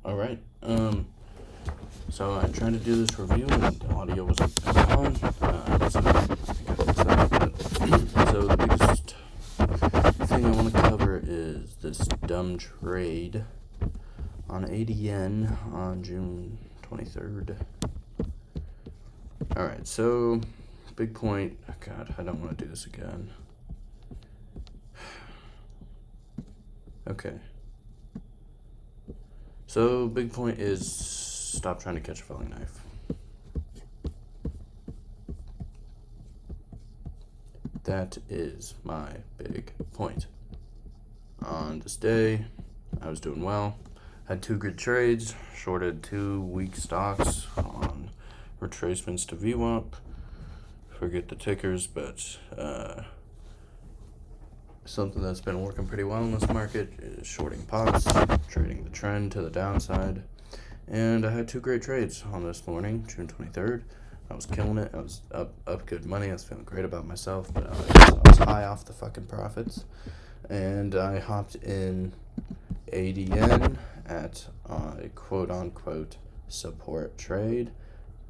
Alright, so I tried to do this review and the audio wasn't coming on, so I think I fixed that, but, so the biggest thing I want to cover is this dumb trade on ADN on June 23rd. Alright, so, big point, oh god, I don't want to do this again. Okay. So, big point is stop trying to catch a falling knife. That is my big point. On this day, I was doing well. Had two good trades, shorted 2 weak stocks on retracements to VWAP. Forget the tickers, but something that's been working pretty well in this market is shorting pots, trading the trend to the downside. And I had 2 great trades on this morning, June 23rd. I was killing it. I was up good money. I was feeling great about myself, but I was high off the fucking profits. And I hopped in ADN at a quote-unquote support trade,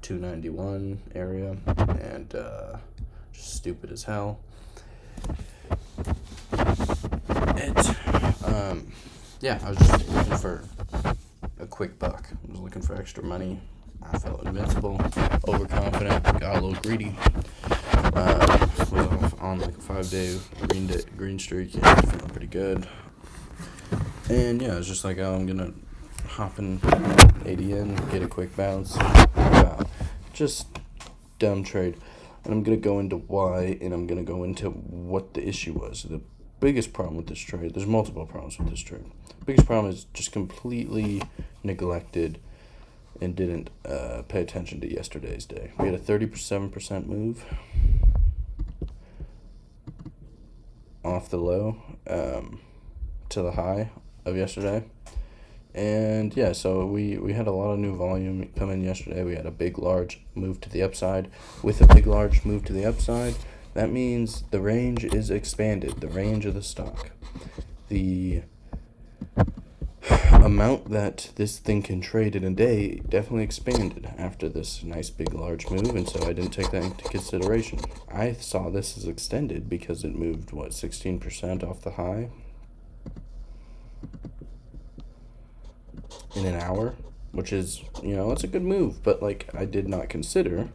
291 area, and just stupid as hell. Yeah, I was just looking for a quick buck. I was looking for extra money. I felt invincible, overconfident, got a little greedy. Was off on like a 5-day green streak, and feeling pretty good. And yeah, I was just like, oh, I'm gonna hop in ADN, get a quick bounce. Just dumb trade. And I'm gonna go into why, and I'm gonna go into what the issue was. The biggest problem with this trade, there's multiple problems with this trade. Biggest problem is just completely neglected and didn't pay attention to yesterday's day. We had a 37% move off the low to the high of yesterday. And yeah, so we had a lot of new volume come in yesterday. We had a big, large move to the upside. With a big, large move to the upside, that means the range is expanded, the range of the stock. The amount that this thing can trade in a day definitely expanded after this nice, big, large move, and so I didn't take that into consideration. I saw this as extended because it moved, 16% off the high in an hour, which is, it's a good move, but I did not consider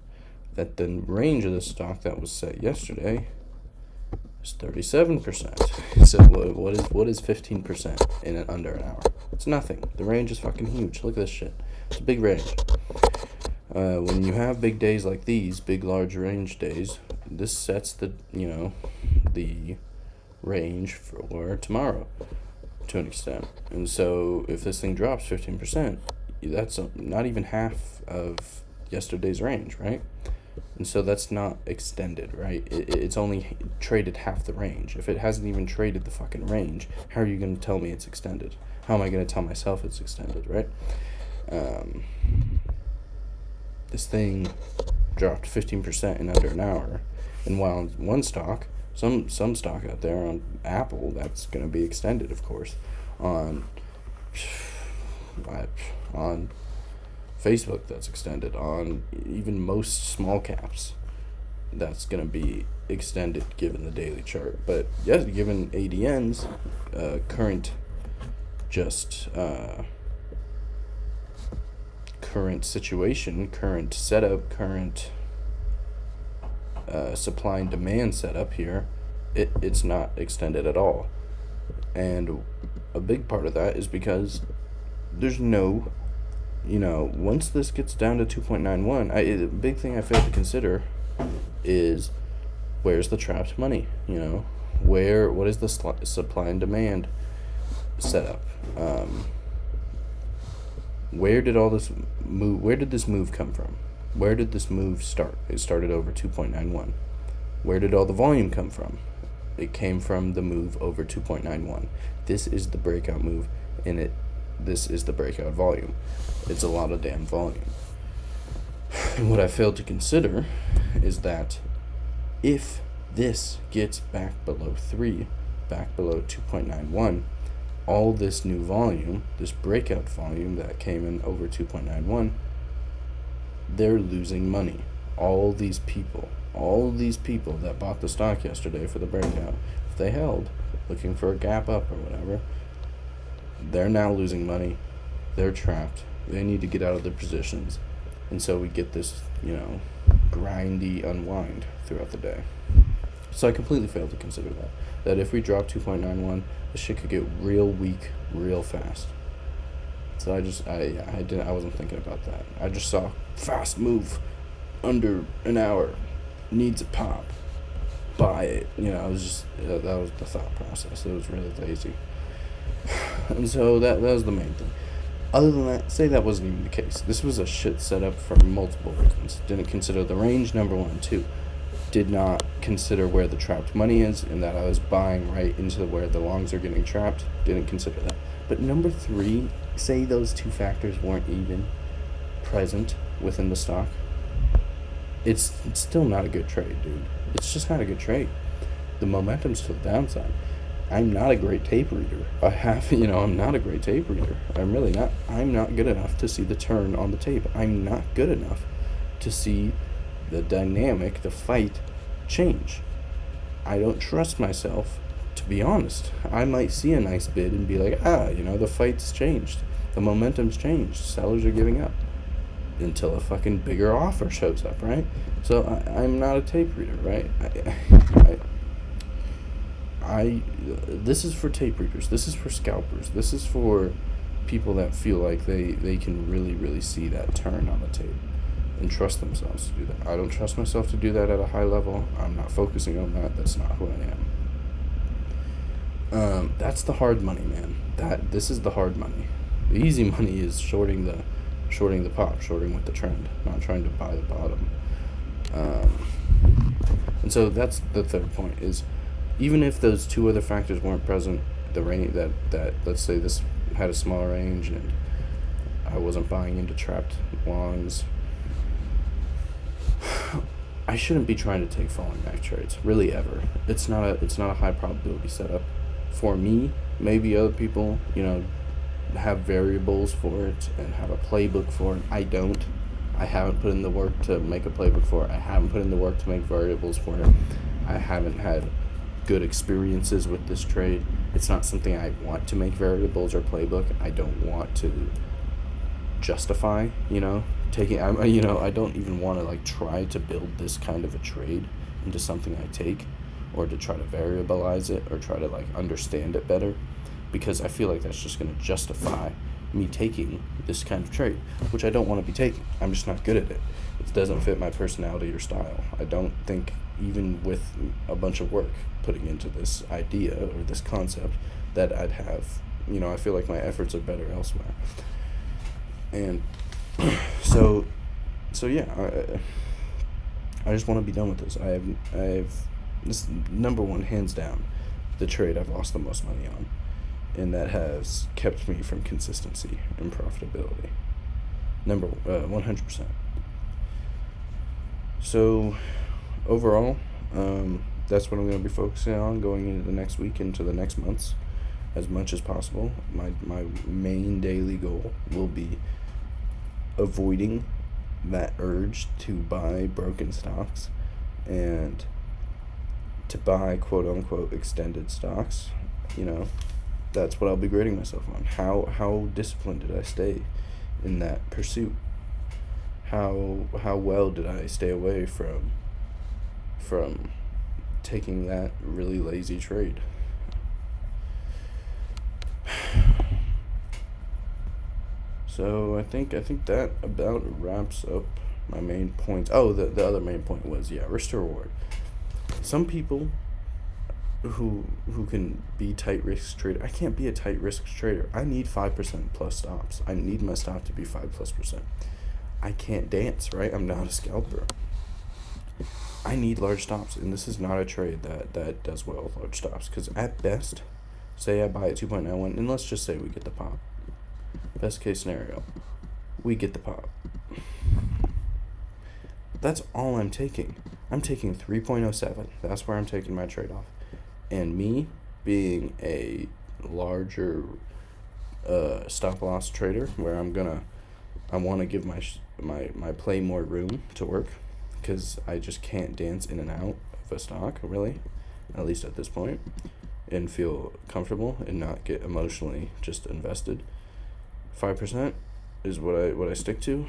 that the range of the stock that was set yesterday is 37%. So what is 15% in under an hour? It's nothing. The range is fucking huge. Look at this shit. It's a big range. When you have big days like these, big large range days, this sets the range for tomorrow to an extent. And so if this thing drops 15%, that's not even half of yesterday's range, right? And so that's not extended, right? It's only traded half the range. If it hasn't even traded the fucking range, how are you going to tell me it's extended? How am I going to tell myself it's extended, right? This thing dropped 15% in under an hour. And while one stock, some stock out there on Apple, that's going to be extended, of course. On Facebook, that's extended. On even most small caps, that's going to be extended given the daily chart. But yes, given ADN's current situation, current setup, current supply and demand setup here, it's not extended at all. And a big part of that is because there's no, once this gets down to 2.91, the big thing I failed to consider is where's the trapped money? What is the supply and demand setup? Where did this move come from? Where did this move start? It started over 2.91. Where did all the volume come from? It came from the move over 2.91. This is the breakout move, and this is the breakout volume. It's a lot of damn volume. And what I failed to consider is that if this gets back below 3, back below 2.91, all this new volume, this breakout volume that came in over 2.91, they're losing money. All these people that bought the stock yesterday for the breakout, if they held, looking for a gap up or whatever, they're now losing money. They're trapped. They need to get out of their positions. And so we get this, grindy unwind throughout the day. So I completely failed to consider that if we drop 2.91, the shit could get real weak real fast. So I wasn't thinking about that. I just saw fast move under an hour, needs a pop, buy it. It was just that was the thought process. It was really lazy. And so that was the main thing. Other than that, say that wasn't even the case. This was a shit setup for multiple reasons. Didn't consider the range, number 1. 2, did not consider where the trapped money is, and that I was buying right into where the longs are getting trapped. Didn't consider that. But number 3, say those 2 factors weren't even present within the stock. It's still not a good trade, dude. It's just not a good trade. The momentum's to the downside. I'm not a great tape reader. I'm not a great tape reader. I'm really not. I'm not good enough to see the turn on the tape. I'm not good enough to see the dynamic, the fight, change. I don't trust myself, to be honest. I might see a nice bid and be like, the fight's changed. The momentum's changed. Sellers are giving up. Until a fucking bigger offer shows up, right? So I'm not a tape reader, right? This is for tape readers. This is for scalpers. This is for people that feel like they can really, really see that turn on the tape and trust themselves to do that. I don't trust myself to do that at a high level. I'm not focusing on that. That's not who I am. That's the hard money, man. This is the hard money. The easy money is shorting the pop, shorting with the trend, not trying to buy the bottom. And so that's the third point is, even if those 2 other factors weren't present, the range that let's say this had a smaller range and I wasn't buying into trapped longs, I shouldn't be trying to take falling back trades, really, ever. It's not a high probability setup for me. Maybe other people, have variables for it and have a playbook for it. I don't. I haven't put in the work to make a playbook for it. I haven't put in the work to make variables for it. I haven't had good experiences with this trade. It's not something I want to make variables or playbook. I don't want to justify, taking. I don't even want to try to build this kind of a trade into something I take, or to try to variabilize it or try to understand it better, because I feel like that's just going to justify me taking this kind of trade, which I don't want to be taking. I'm just not good at it. It doesn't fit my personality or style. I don't think, even with a bunch of work putting into this idea or this concept, that I'd have, I feel like my efforts are better elsewhere. And so yeah, I just want to be done with this. I have this number 1, hands down, the trade I've lost the most money on, and that has kept me from consistency and profitability. 100%. So overall, that's what I'm going to be focusing on going into the next week, into the next months, as much as possible. My main daily goal will be avoiding that urge to buy broken stocks and to buy quote unquote extended stocks. That's what I'll be grading myself on. How disciplined did I stay in that pursuit? How well did I stay away from taking that really lazy trade? So I think that about wraps up my main points. Oh, the other main point was, risk to reward. Some people who can be tight risk trader. I can't be a tight risk trader. I need 5% plus stops. I need my stop to be 5+%. I can't dance, right? I'm not a scalper. I need large stops, and this is not a trade that does well with large stops, because at best, say I buy at 2.91, and let's just say we get the pop. Best case scenario, we get the pop. That's all I'm taking. I'm taking 3.07. That's where I'm taking my trade-off. And me being a larger stop loss trader where I want to give my play more room to work, because I just can't dance in and out of a stock, really, at least at this point, and feel comfortable and not get emotionally just invested. 5% is what I stick to.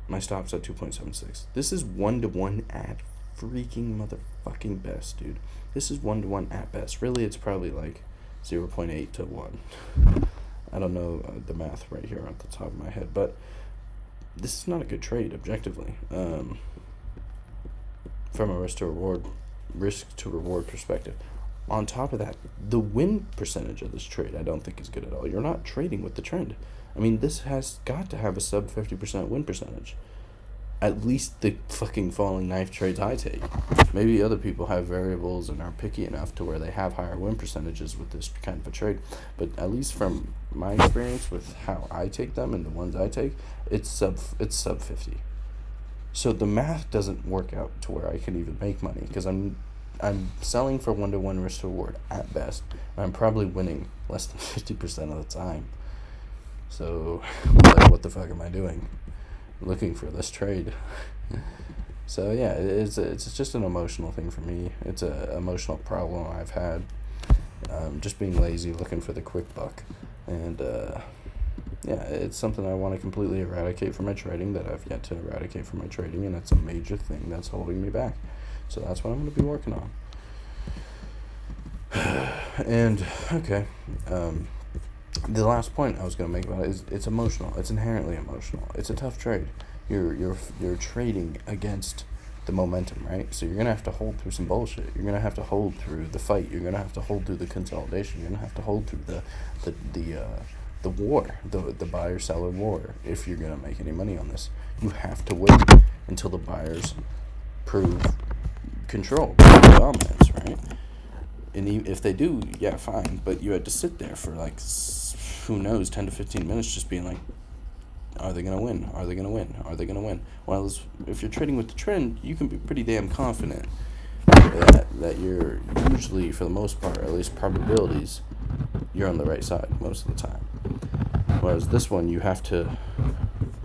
My stop's at 2.76. This is 1-to-1 at freaking motherfucking best, dude. This is 1-to-1 at best. Really, it's probably like 0.8 to 1. I don't know the math right here off the top of my head, but this is not a good trade objectively. From a risk to reward perspective. On top of that, the win percentage of this trade I don't think is good at all. You're not trading with the trend. I mean, this has got to have a sub 50% win percentage. At least the fucking falling knife trades I take. Maybe other people have variables and are picky enough to where they have higher win percentages with this kind of a trade. But at least from my experience with how I take them and the ones I take, it's sub 50. So the math doesn't work out to where I can even make money, because I'm selling for 1-to-1 risk to reward at best, and I'm probably winning less than 50% of the time. So, like, what the fuck am I doing? Looking for this trade. So yeah, it's just an emotional thing for me. It's a emotional problem I've had. Just being lazy, looking for the quick buck, and yeah, it's something I want to completely eradicate from my trading that I've yet to eradicate from my trading, and it's a major thing that's holding me back. So that's what I'm going to be working on. And okay, the last point I was going to make about it is it's emotional. It's inherently emotional. It's a tough trade. You're trading against the momentum, right? So you're going to have to hold through some bullshit. You're going to have to hold through the fight. You're going to have to hold through the consolidation. You're going to have to hold through the war, the buyer-seller war, if you're going to make any money on this. You have to wait until the buyers prove control, dominance, right? And if they do, yeah, fine. But you had to sit there for like, who knows, 10 to 15 minutes just being like, are they going to win? Are they going to win? Are they going to win? Well, if you're trading with the trend, you can be pretty damn confident that you're usually, for the most part, at least probabilities, you're on the right side most of the time. Whereas this one, you have to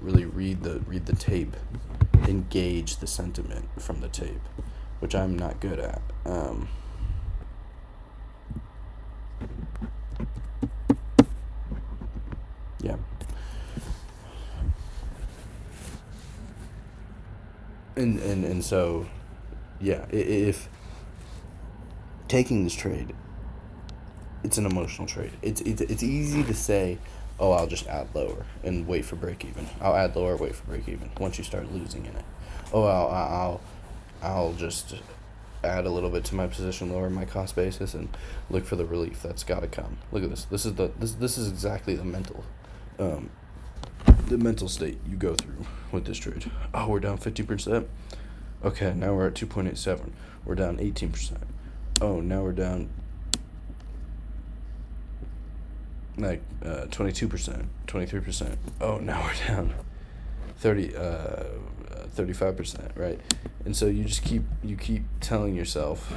really read the tape, engage the sentiment from the tape, which I'm not good at. Yeah. And so, yeah, if taking this trade, it's an emotional trade. It's easy to say, oh, I'll just add lower and wait for break even. I'll add lower, wait for break even. Once you start losing in it, oh, I'll just add a little bit to my position, lower my cost basis, and look for the relief that's got to come. Look at this. This is exactly the mental state you go through with this trade. Oh, we're down 50%. Okay, now we're at 2.87. We're down 18%. Oh, now we're down like 22%, 23%. Oh, now we're down 35%, right? And so you keep telling yourself,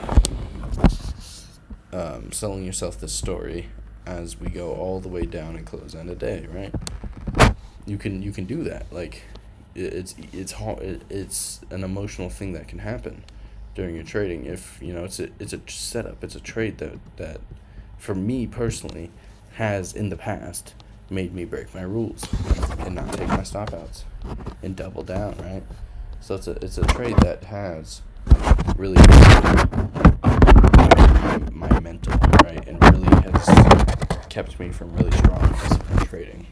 selling yourself this story as we go all the way down and close end of day, right? You can do that. Like, it's hard. It's an emotional thing that can happen during your trading. If it's a setup. It's a trade that for me personally has in the past made me break my rules and not take my stop outs and double down, right? So it's a trade that has really my mental, right, and really has kept me from really strong discipline trading.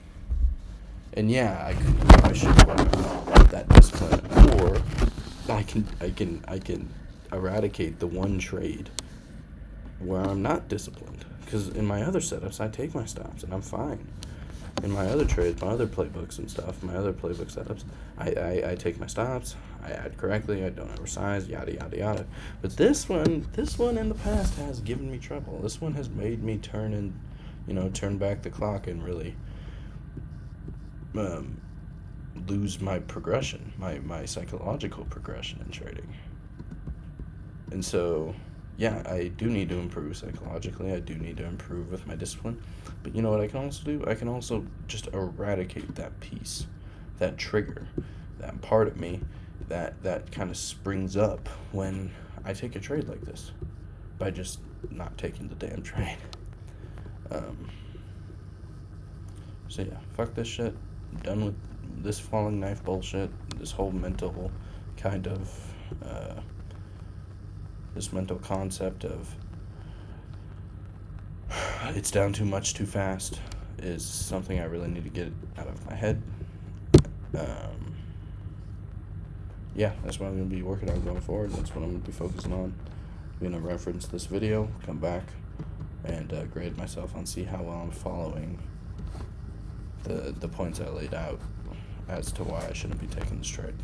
And yeah, I should have that discipline, or I can eradicate the one trade where I'm not disciplined. Because in my other setups, I take my stops and I'm fine. In my other trades, my other playbooks and stuff, my other playbook setups, I take my stops, I add correctly, I don't oversize, yada yada yada. But this one in the past has given me trouble. This one has made me turn back the clock and really lose my progression, my psychological progression in trading. And so, yeah, I do need to improve psychologically. I do need to improve with my discipline. But you know what I can also do? I can also just eradicate that piece, that trigger, that part of me that kind of springs up when I take a trade like this by just not taking the damn trade. Um, so yeah, fuck this shit. I'm done with this falling knife bullshit. This whole mental kind of this mental concept of it's down too much too fast is something I really need to get out of my head. Um, yeah, that's what I'm going to be working on going forward. That's what I'm going to be focusing on. I'm going to reference this video, come back, and grade myself on see how well I'm following the points I laid out as to why I shouldn't be taking this trade.